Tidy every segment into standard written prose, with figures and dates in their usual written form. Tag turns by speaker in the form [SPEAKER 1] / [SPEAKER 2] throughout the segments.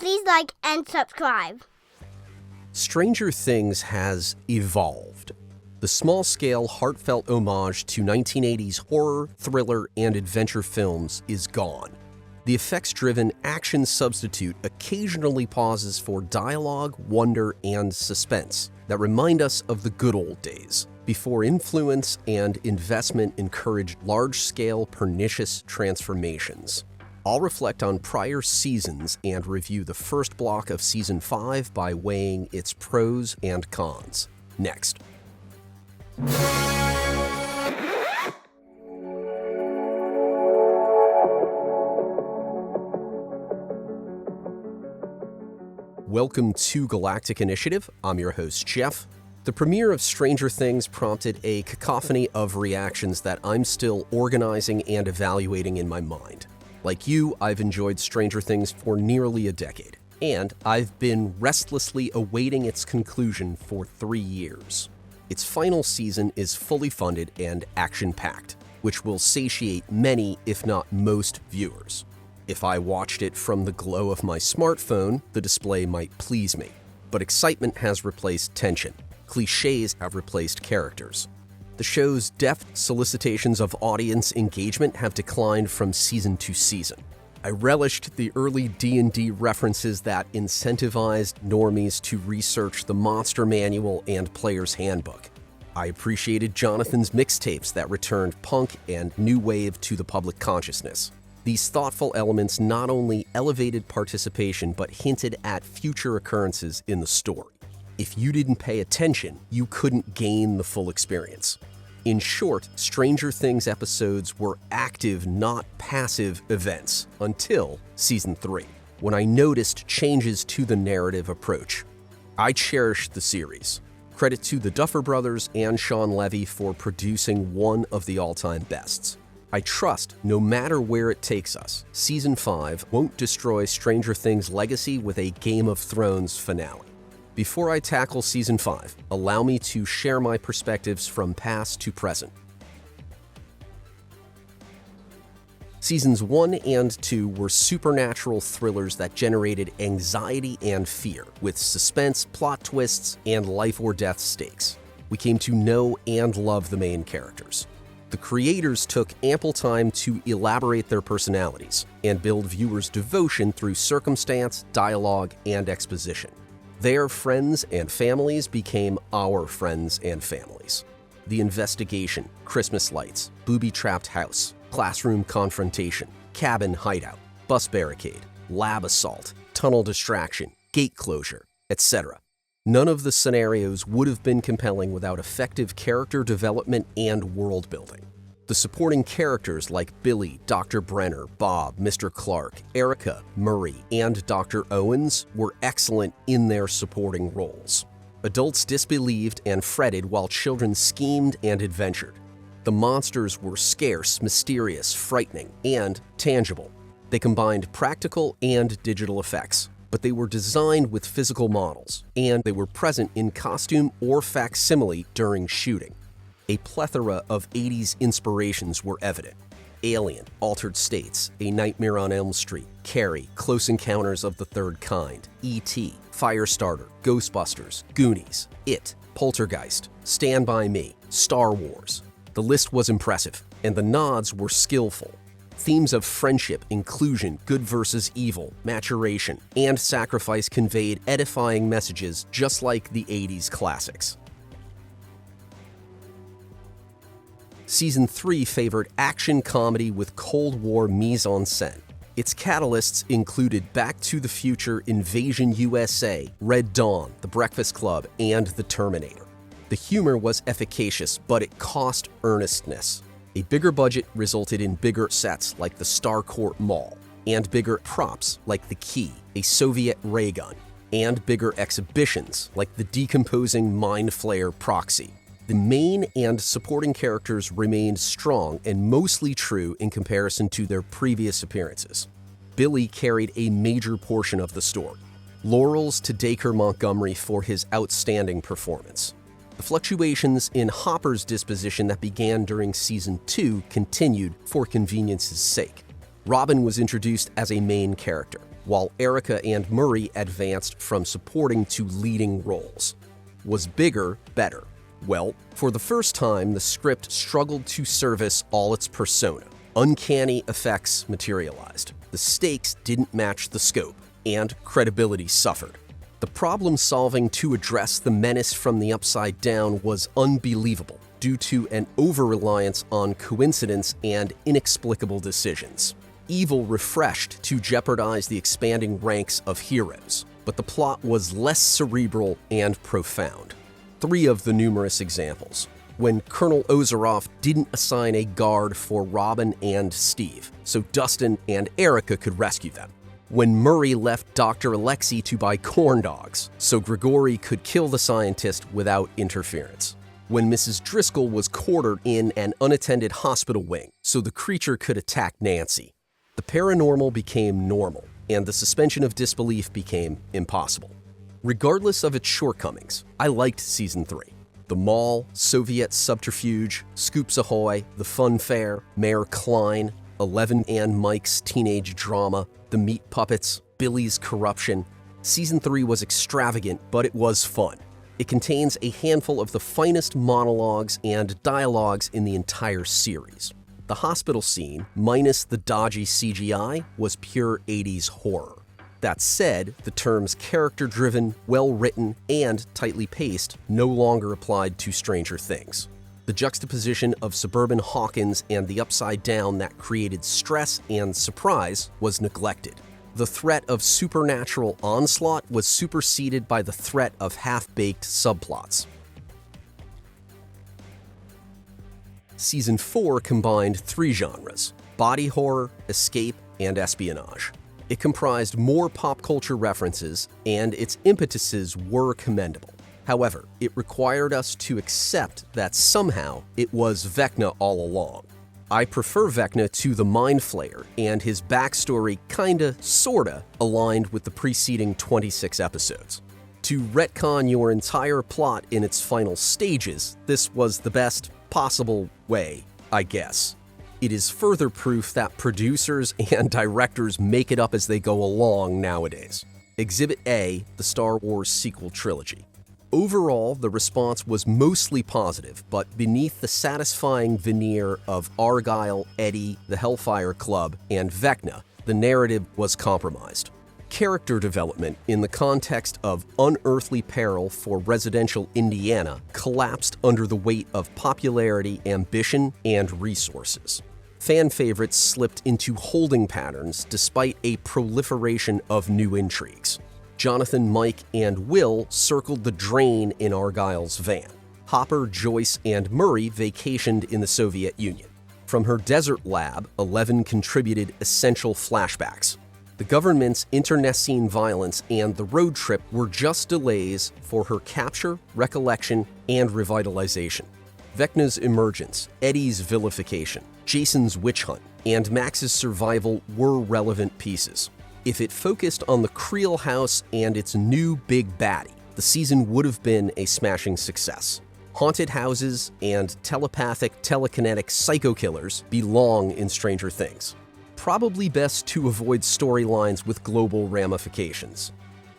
[SPEAKER 1] Please like and subscribe.
[SPEAKER 2] Stranger Things has evolved. The small-scale, heartfelt homage to 1980s horror, thriller, and adventure films is gone. The effects-driven action substitute occasionally pauses for dialogue, wonder, and suspense that remind us of the good old days, before influence and investment encouraged large-scale, pernicious transformations. I'll reflect on prior seasons and review the first block of Season 5 by weighing its pros and cons. Next. Welcome to Galactic Initiative. I'm your host, Jeff. The premiere of Stranger Things prompted a cacophony of reactions that I'm still organizing and evaluating in my mind. Like you, I've enjoyed Stranger Things for nearly a decade, and I've been restlessly awaiting its conclusion for 3 years. Its final season is fully funded and action-packed, which will satiate many, if not most, viewers. If I watched it from the glow of my smartphone, the display might please me. But excitement has replaced tension. Clichés have replaced characters. The show's deft solicitations of audience engagement have declined from season to season. I relished the early D&D references that incentivized normies to research the Monster Manual and Player's Handbook. I appreciated Jonathan's mixtapes that returned punk and new wave to the public consciousness. These thoughtful elements not only elevated participation but hinted at future occurrences in the story. If you didn't pay attention, you couldn't gain the full experience. In short, Stranger Things episodes were active, not passive events until Season 3, when I noticed changes to the narrative approach. I cherished the series. Credit to the Duffer Brothers and Sean Levy for producing one of the all-time bests. I trust, no matter where it takes us, Season 5 won't destroy Stranger Things' legacy with a Game of Thrones finale. Before I tackle Season 5, allow me to share my perspectives from past to present. Seasons 1 and 2 were supernatural thrillers that generated anxiety and fear, with suspense, plot twists, and life-or-death stakes. We came to know and love the main characters. The creators took ample time to elaborate their personalities and build viewers' devotion through circumstance, dialogue, and exposition. Their friends and families became our friends and families. The investigation, Christmas lights, booby-trapped house, classroom confrontation, cabin hideout, bus barricade, lab assault, tunnel distraction, gate closure, etc. None of the scenarios would have been compelling without effective character development and world building. The supporting characters like Billy, Dr. Brenner, Bob, Mr. Clark, Erica, Murray, and Dr. Owens were excellent in their supporting roles. Adults disbelieved and fretted while children schemed and adventured. The monsters were scarce, mysterious, frightening, and tangible. They combined practical and digital effects, but they were designed with physical models, and they were present in costume or facsimile during shooting. A plethora of 80s inspirations were evident. Alien, Altered States, A Nightmare on Elm Street, Carrie, Close Encounters of the Third Kind, E.T., Firestarter, Ghostbusters, Goonies, It, Poltergeist, Stand By Me, Star Wars. The list was impressive, and the nods were skillful. Themes of friendship, inclusion, good versus evil, maturation, and sacrifice conveyed edifying messages just like the 80s classics. Season 3 favored action comedy with Cold War mise-en-scène. Its catalysts included Back to the Future, Invasion USA, Red Dawn, The Breakfast Club, and The Terminator. The humor was efficacious, but it cost earnestness. A bigger budget resulted in bigger sets like the Starcourt Mall, and bigger props like the Key, a Soviet ray gun, and bigger exhibitions like the decomposing Mind Flayer Proxy. The main and supporting characters remained strong and mostly true in comparison to their previous appearances. Billy carried a major portion of the story. Laurels to Dacre Montgomery for his outstanding performance. The fluctuations in Hopper's disposition that began during Season 2 continued for convenience's sake. Robin was introduced as a main character, while Erica and Murray advanced from supporting to leading roles. Was bigger better? Well, for the first time, the script struggled to service all its persona. Uncanny effects materialized. The stakes didn't match the scope, and credibility suffered. The problem-solving to address the menace from the Upside Down was unbelievable due to an over-reliance on coincidence and inexplicable decisions. Evil refreshed to jeopardize the expanding ranks of heroes, but the plot was less cerebral and profound. 3 of the numerous examples. When Colonel Ozeroff didn't assign a guard for Robin and Steve, so Dustin and Erica could rescue them. When Murray left Dr. Alexei to buy corn dogs, so Grigori could kill the scientist without interference. When Mrs. Driscoll was quartered in an unattended hospital wing, so the creature could attack Nancy. The paranormal became normal, and the suspension of disbelief became impossible. Regardless of its shortcomings, I liked Season 3. The Mall, Soviet Subterfuge, Scoops Ahoy, The Fun Fair, Mayor Klein, 11 and Mike's teenage drama, the meat puppets, Billy's corruption. Season 3 was extravagant, but it was fun. It contains a handful of the finest monologues and dialogues in the entire series. The hospital scene, minus the dodgy CGI, was pure 80s horror. That said, the terms character-driven, well-written, and tightly paced no longer applied to Stranger Things. The juxtaposition of suburban Hawkins and the Upside Down that created stress and surprise was neglected. The threat of supernatural onslaught was superseded by the threat of half-baked subplots. Season 4 combined 3 genres: body horror, escape, and espionage. It comprised more pop culture references, and its impetuses were commendable. However, it required us to accept that somehow it was Vecna all along. I prefer Vecna to the Mind Flayer, and his backstory sorta aligned with the preceding 26 episodes. To retcon your entire plot in its final stages, this was the best possible way, I guess. It is further proof that producers and directors make it up as they go along nowadays. Exhibit A, the Star Wars sequel trilogy. Overall, the response was mostly positive, but beneath the satisfying veneer of Argyle, Eddie, the Hellfire Club, and Vecna, the narrative was compromised. Character development in the context of unearthly peril for residential Indiana collapsed under the weight of popularity, ambition, and resources. Fan favorites slipped into holding patterns despite a proliferation of new intrigues. Jonathan, Mike, and Will circled the drain in Argyle's van. Hopper, Joyce, and Murray vacationed in the Soviet Union. From her desert lab, 11 contributed essential flashbacks. The government's internecine violence and the road trip were just delays for her capture, recollection, and revitalization. Vecna's emergence, Eddie's vilification, Jason's witch hunt, and Max's survival were relevant pieces. If it focused on the Creel house and its new big baddie, the season would have been a smashing success. Haunted houses and telepathic, telekinetic psycho killers belong in Stranger Things. Probably best to avoid storylines with global ramifications.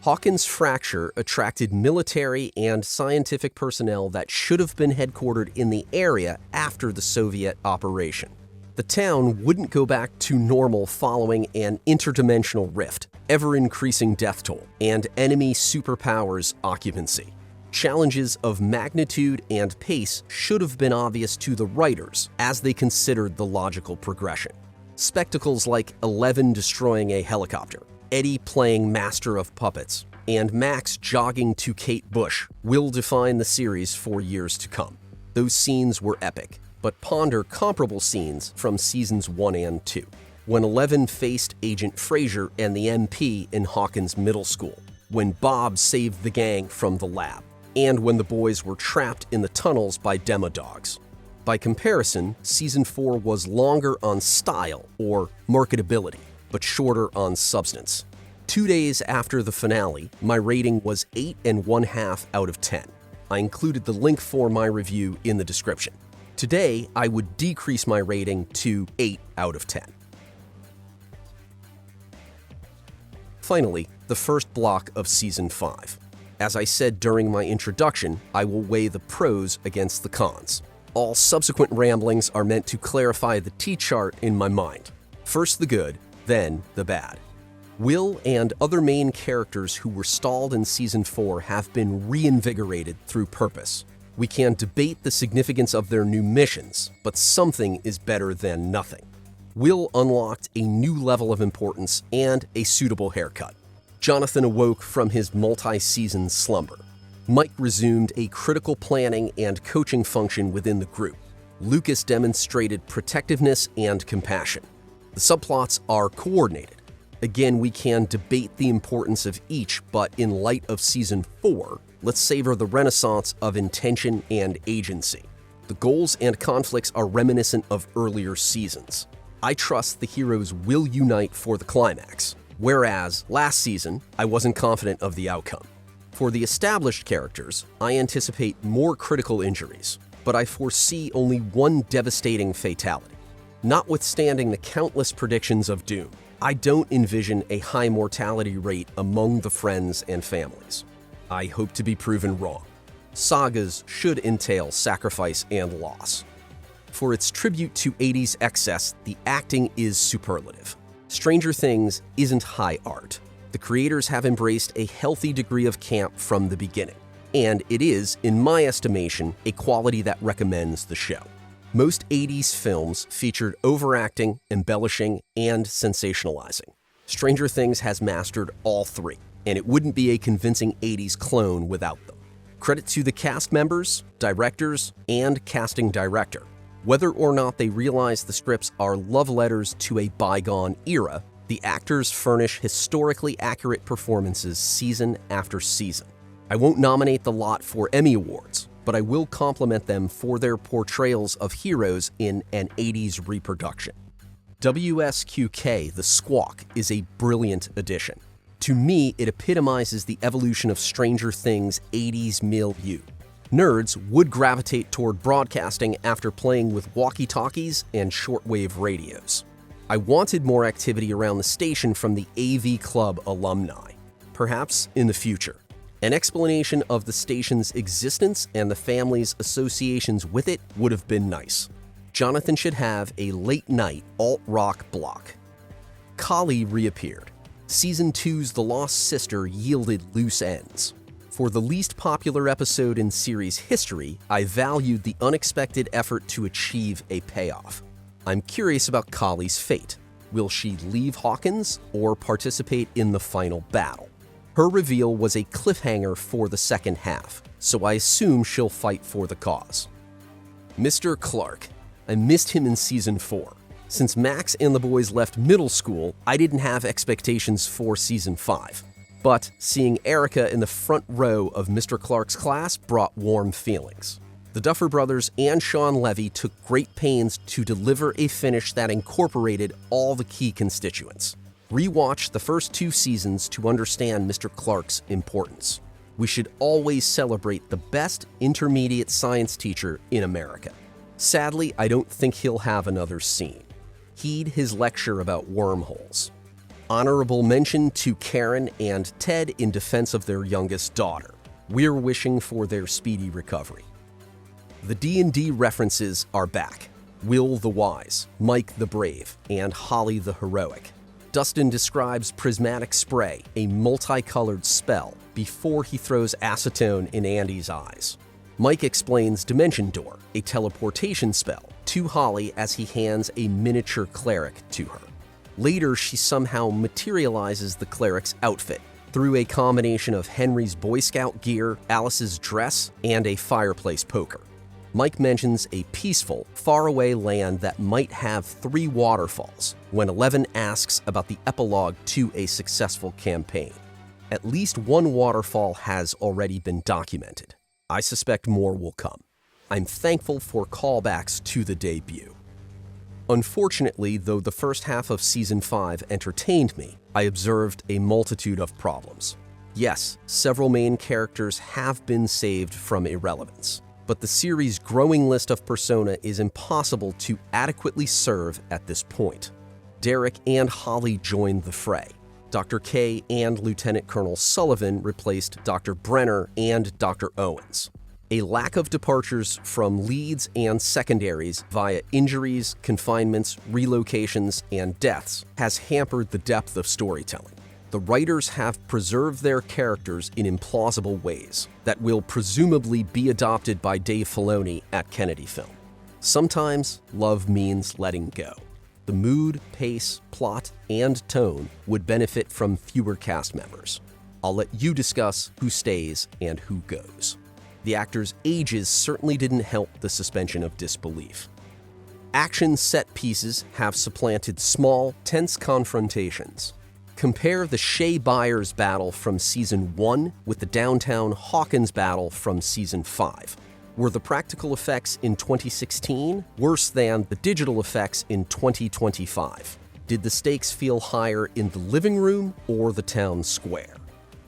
[SPEAKER 2] Hawkins' fracture attracted military and scientific personnel that should have been headquartered in the area after the Soviet operation. The town wouldn't go back to normal following an interdimensional rift, ever-increasing death toll, and enemy superpowers occupancy. Challenges of magnitude and pace should have been obvious to the writers as they considered the logical progression. Spectacles like 11 destroying a helicopter, Eddie playing Master of Puppets, and Max jogging to Kate Bush will define the series for years to come. Those scenes were epic, but ponder comparable scenes from seasons 1 and 2, when 11 faced Agent Fraser and the MP in Hawkins Middle School, when Bob saved the gang from the lab, and when the boys were trapped in the tunnels by demodogs. By comparison, Season 4 was longer on style or marketability, but shorter on substance. 2 days after the finale, my rating was 8.5 out of 10. I included the link for my review in the description. Today, I would decrease my rating to 8 out of 10. Finally, the first block of Season 5. As I said during my introduction, I will weigh the pros against the cons. All subsequent ramblings are meant to clarify the T-chart in my mind. First the good, then the bad. Will and other main characters who were stalled in Season 4 have been reinvigorated through purpose. We can debate the significance of their new missions, but something is better than nothing. Will unlocked a new level of importance and a suitable haircut. Jonathan awoke from his multi-season slumber. Mike resumed a critical planning and coaching function within the group. Lucas demonstrated protectiveness and compassion. The subplots are coordinated. Again, we can debate the importance of each, but in light of Season 4, let's savor the renaissance of intention and agency. The goals and conflicts are reminiscent of earlier seasons. I trust the heroes will unite for the climax, whereas last season, I wasn't confident of the outcome. For the established characters, I anticipate more critical injuries, but I foresee only one devastating fatality. Notwithstanding the countless predictions of doom, I don't envision a high mortality rate among the friends and families. I hope to be proven wrong. Sagas should entail sacrifice and loss. For its tribute to 80s excess, the acting is superlative. Stranger Things isn't high art. The creators have embraced a healthy degree of camp from the beginning, and it is, in my estimation, a quality that recommends the show. Most 80s films featured overacting, embellishing, and sensationalizing. Stranger Things has mastered all three, and it wouldn't be a convincing 80s clone without them. Credit to the cast members, directors, and casting director. Whether or not they realize the scripts are love letters to a bygone era, the actors furnish historically accurate performances season after season. I won't nominate the lot for Emmy Awards, but I will compliment them for their portrayals of heroes in an 80s reproduction. WSQK The Squawk is a brilliant addition. To me, it epitomizes the evolution of Stranger Things' 80s milieu. Nerds would gravitate toward broadcasting after playing with walkie-talkies and shortwave radios. I wanted more activity around the station from the AV Club alumni, perhaps in the future. An explanation of the station's existence and the family's associations with it would have been nice. Jonathan should have a late-night alt-rock block. Kali reappeared. Season 2's The Lost Sister yielded loose ends. For the least popular episode in series history, I valued the unexpected effort to achieve a payoff. I'm curious about Kali's fate. Will she leave Hawkins or participate in the final battle? Her reveal was a cliffhanger for the second half, so I assume she'll fight for the cause. Mr. Clark. I missed him in Season 4. Since Max and the boys left middle school, I didn't have expectations for Season 5. But seeing Erica in the front row of Mr. Clark's class brought warm feelings. The Duffer Brothers and Sean Levy took great pains to deliver a finish that incorporated all the key constituents. Rewatch the first 2 seasons to understand Mr. Clark's importance. We should always celebrate the best intermediate science teacher in America. Sadly, I don't think he'll have another scene. Heed his lecture about wormholes. Honorable mention to Karen and Ted in defense of their youngest daughter. We're wishing for their speedy recovery. The D&D references are back. Will the Wise, Mike the Brave, and Holly the Heroic. Dustin describes prismatic spray, a multicolored spell, before he throws acetone in Andy's eyes. Mike explains Dimension Door, a teleportation spell, to Holly as he hands a miniature cleric to her. Later, she somehow materializes the cleric's outfit through a combination of Henry's Boy Scout gear, Alice's dress, and a fireplace poker. Mike mentions a peaceful, faraway land that might have 3 waterfalls when Eleven asks about the epilogue to a successful campaign. At least one waterfall has already been documented. I suspect more will come. I'm thankful for callbacks to the debut. Unfortunately, though the first half of Season 5 entertained me, I observed a multitude of problems. Yes, several main characters have been saved from irrelevance, but the series' growing list of persona is impossible to adequately serve at this point. Derek and Holly joined the fray. Dr. K and Lieutenant Colonel Sullivan replaced Dr. Brenner and Dr. Owens. A lack of departures from leads and secondaries via injuries, confinements, relocations, and deaths has hampered the depth of storytelling. The writers have preserved their characters in implausible ways that will presumably be adopted by Dave Filoni at Kennedy Film. Sometimes love means letting go. The mood, pace, plot, and tone would benefit from fewer cast members. I'll let you discuss who stays and who goes. The actors' ages certainly didn't help the suspension of disbelief. Action set pieces have supplanted small, tense confrontations. Compare the Shea Byers battle from Season 1 with the downtown Hawkins battle from Season 5. Were the practical effects in 2016 worse than the digital effects in 2025? Did the stakes feel higher in the living room or the town square?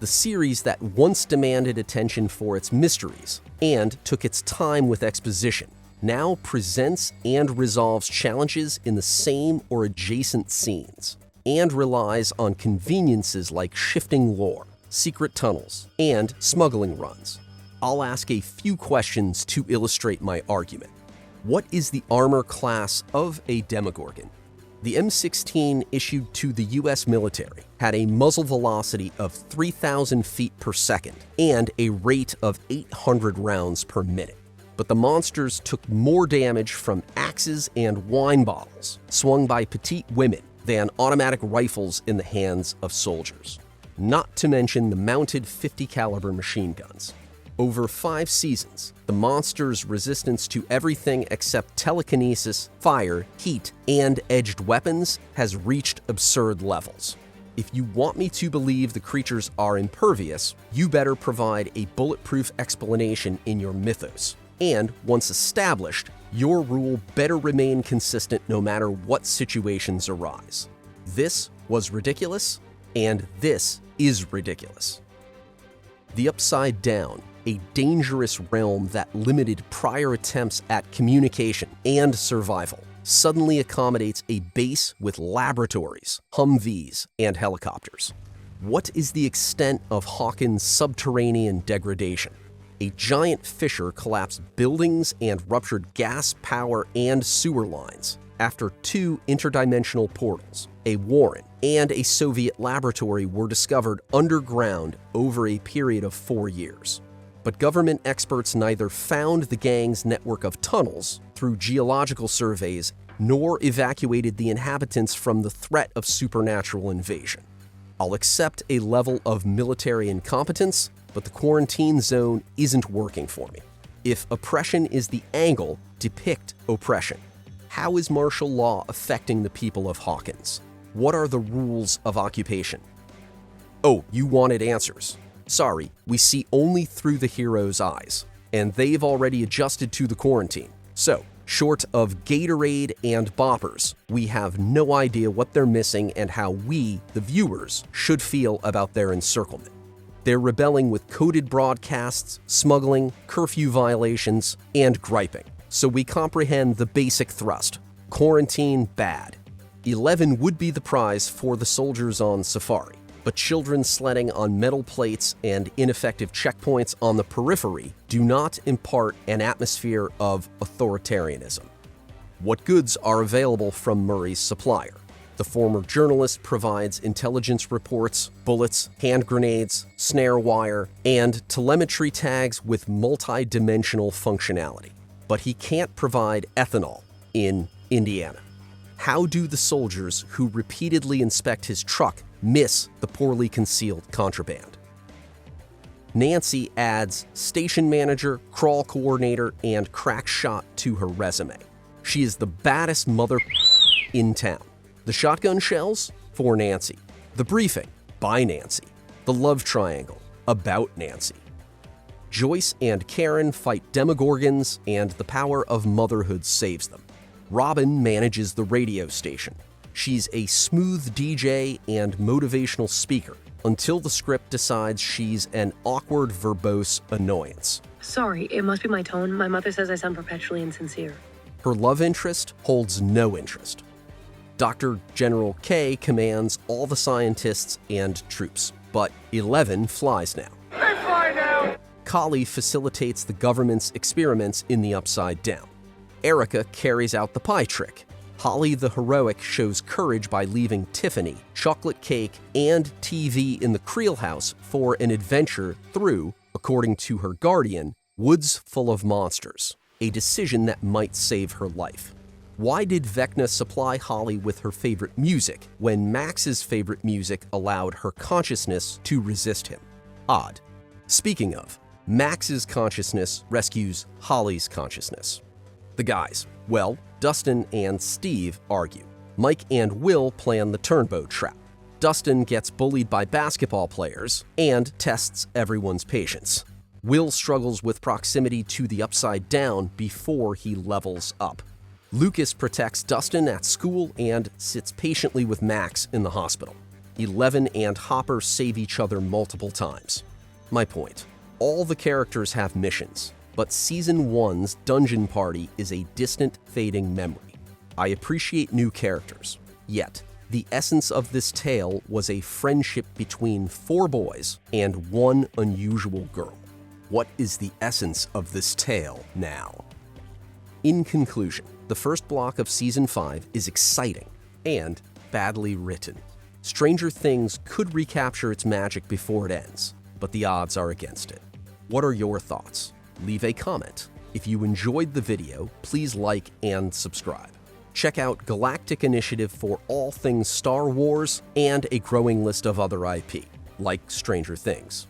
[SPEAKER 2] The series that once demanded attention for its mysteries and took its time with exposition now presents and resolves challenges in the same or adjacent scenes and relies on conveniences like shifting lore, secret tunnels, and smuggling runs. I'll ask a few questions to illustrate my argument. What is the armor class of a Demogorgon? The M16 issued to the US military had a muzzle velocity of 3,000 feet per second and a rate of 800 rounds per minute. But the monsters took more damage from axes and wine bottles swung by petite women than automatic rifles in the hands of soldiers. Not to mention the mounted 50 caliber machine guns. Over 5 seasons, the monster's resistance to everything except telekinesis, fire, heat, and edged weapons has reached absurd levels. If you want me to believe the creatures are impervious, you better provide a bulletproof explanation in your mythos. And once established, your rule better remain consistent no matter what situations arise. This was ridiculous, and this is ridiculous. The Upside Down, a dangerous realm that limited prior attempts at communication and survival, suddenly accommodates a base with laboratories, Humvees, and helicopters. What is the extent of Hawkins' subterranean degradation? A giant fissure collapsed buildings and ruptured gas, power, and sewer lines after 2 interdimensional portals, a warren, and a Soviet laboratory were discovered underground over a period of 4 years. But government experts neither found the gang's network of tunnels through geological surveys nor evacuated the inhabitants from the threat of supernatural invasion. I'll accept a level of military incompetence, but the quarantine zone isn't working for me. If oppression is the angle, depict oppression. How is martial law affecting the people of Hawkins? What are the rules of occupation? Oh, you wanted answers. Sorry, we see only through the hero's eyes, and they've already adjusted to the quarantine. So, short of Gatorade and boppers, we have no idea what they're missing and how we, the viewers, should feel about their encirclement. They're rebelling with coded broadcasts, smuggling, curfew violations, and griping. So we comprehend the basic thrust. Quarantine bad. 11 would be the prize for the soldiers on safari, but children sledding on metal plates and ineffective checkpoints on the periphery do not impart an atmosphere of authoritarianism. What goods are available from Murray's supplier? The former journalist provides intelligence reports, bullets, hand grenades, snare wire, and telemetry tags with multi-dimensional functionality. But he can't provide ethanol in Indiana. How do the soldiers who repeatedly inspect his truck miss the poorly concealed contraband? Nancy adds station manager, crawl coordinator, and crack shot to her resume. She is the baddest mother in town. The shotgun shells? For Nancy. The briefing? By Nancy. The love triangle? About Nancy. Joyce and Karen fight demogorgons, and the power of motherhood saves them. Robin manages the radio station. She's a smooth DJ and motivational speaker until the script decides she's an awkward, verbose annoyance.
[SPEAKER 3] Sorry, it must be my tone. My mother says I sound perpetually insincere.
[SPEAKER 2] Her love interest holds no interest. Dr. General K commands all the scientists and troops, but 11 flies now.
[SPEAKER 4] They fly now!
[SPEAKER 2] Kali facilitates the government's experiments in the Upside Down. Erica carries out the pie trick. Holly the heroic shows courage by leaving Tiffany, chocolate cake, and TV in the Creel house for an adventure through, according to her guardian, woods full of monsters, a decision that might save her life. Why did Vecna supply Holly with her favorite music when Max's favorite music allowed her consciousness to resist him? Odd. Speaking of, Max's consciousness rescues Holly's consciousness. The guys, well, Dustin and Steve argue. Mike and Will plan the turnboat trap. Dustin gets bullied by basketball players and tests everyone's patience. Will struggles with proximity to the Upside Down before he levels up. Lucas protects Dustin at school and sits patiently with Max in the hospital. 11 and Hopper save each other multiple times. My point, all the characters have missions, but Season 1's Dungeon Party is a distant, fading memory. I appreciate new characters, yet the essence of this tale was a friendship between 4 boys and 1 unusual girl. What is the essence of this tale now? In conclusion, the first block of Season 5 is exciting and badly written. Stranger Things could recapture its magic before it ends, but the odds are against it. What are your thoughts? Leave a comment. If you enjoyed the video, please like and subscribe. Check out Galactic Initiative for all things Star Wars and a growing list of other IP, like Stranger Things.